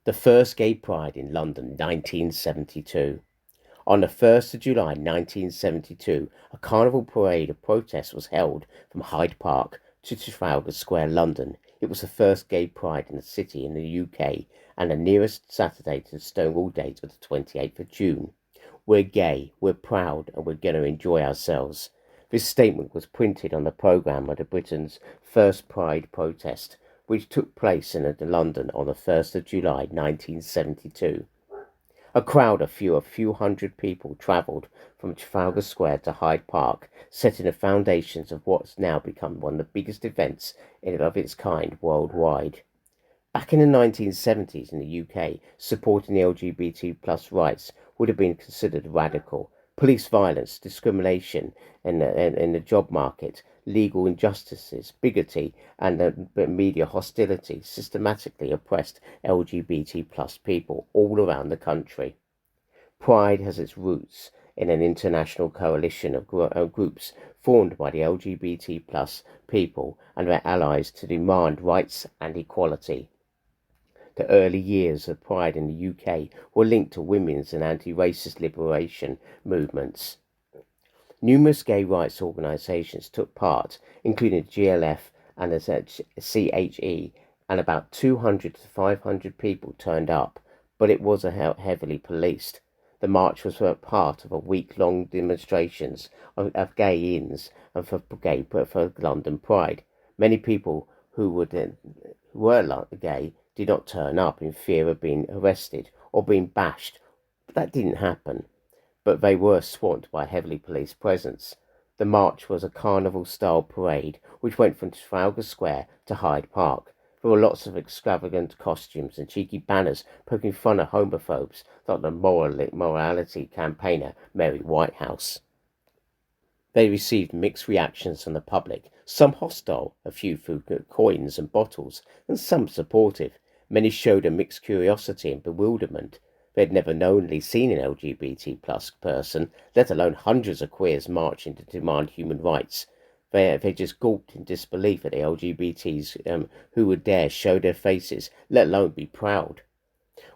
The first gay pride in London, 1972. On the 1st of July 1972, a carnival parade of protest was held from Hyde Park to Trafalgar Square, London. It was the first gay pride in the city in the UK and the nearest Saturday to the Stonewall date of the 28th of June. We're gay, we're proud, and we're going to enjoy ourselves. This statement was printed on the programme of the Britain's first Pride protest, which took place in London on the 1st of July 1972. A crowd of a few hundred people travelled from Trafalgar Square to Hyde Park, setting the foundations of what's now become one of the biggest events of its kind worldwide. Back in the 1970s in the UK, supporting the LGBT plus rights would have been considered radical. Police violence, discrimination in the job market, legal injustices, bigotry, and media hostility systematically oppressed LGBT plus people all around the country. Pride has its roots in an international coalition of groups formed by the LGBT plus people and their allies to demand rights and equality. The early years of Pride in the UK were linked to women's and anti-racist liberation movements. Numerous gay rights organisations took part, including the GLF and the CHE, and about 200 to 500 people turned up, but it was heavily policed. The march was part of a week-long demonstrations of gay inns and for London Pride. Many people who were gay did not turn up in fear of being arrested or being bashed. That didn't happen, but they were swamped by a heavily policed presence. The march was a carnival-style parade which went from Trafalgar Square to Hyde Park. There were lots of extravagant costumes and cheeky banners poking fun at homophobes like the morality campaigner Mary Whitehouse. They received mixed reactions from the public, some hostile, a few threw coins and bottles, and some supportive. Many showed a mixed curiosity and bewilderment. They had never knowingly seen an LGBT plus person, let alone hundreds of queers marching to demand human rights. They just gulped in disbelief at the LGBTs who would dare show their faces, let alone be proud.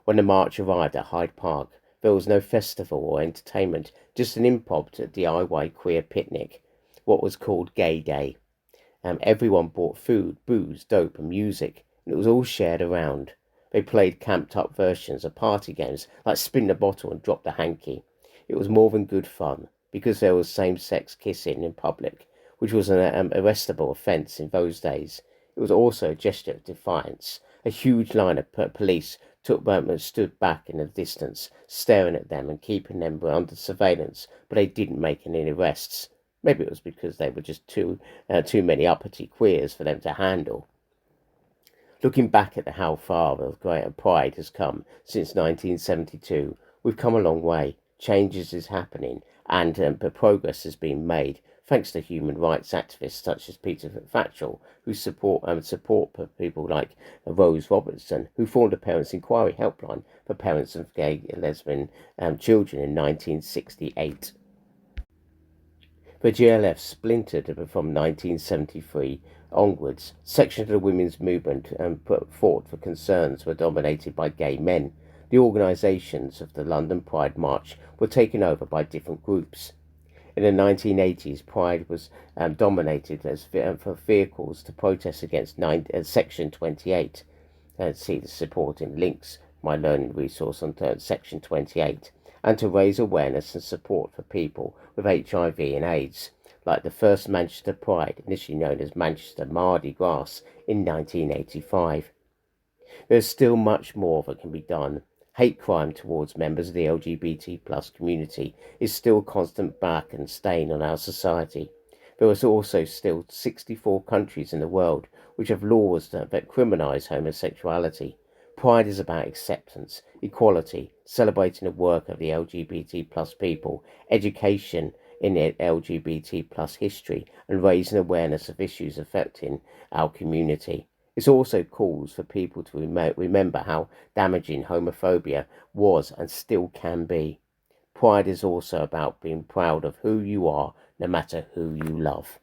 When the march arrived at Hyde Park, there was no festival or entertainment, just an impromptu DIY queer picnic, what was called Gay Day. Everyone bought food, booze, dope and music, and it was all shared around. They played camped-up versions of party games like spin the bottle and drop the hanky. It was more than good fun, because there was same-sex kissing in public, which was an arrestable offence in those days. It was also a gesture of defiance. A huge line of police stood back in the distance, staring at them and keeping them under surveillance, but they didn't make any arrests. Maybe it was because they were just too many uppity queers for them to handle. Looking back at how far the greater Pride has come since 1972, we've come a long way. Changes is happening, and progress has been made thanks to human rights activists such as Peter Fatchell, who support people like Rose Robertson, who formed a parents' inquiry helpline for parents of gay and lesbian children in 1968. The GLF splintered from 1973 onwards. Sections of the women's movement fought for concerns were dominated by gay men. The organisations of the London Pride March were taken over by different groups. In the 1980s, Pride was dominated for vehicles to protest against Section 28. See the supporting links, my learning resource on Section 28, and to raise awareness and support for people with HIV and AIDS, like the first Manchester Pride, initially known as Manchester Mardi Gras, in 1985. There is still much more that can be done. Hate crime towards members of the LGBT plus community is still a constant black and stain on our society. There are also still 64 countries in the world which have laws that criminalise homosexuality. Pride is about acceptance, equality, celebrating the work of the LGBT plus people, education in the LGBT plus history, and raising awareness of issues affecting our community. It also calls for people to remember how damaging homophobia was and still can be. Pride is also about being proud of who you are, no matter who you love.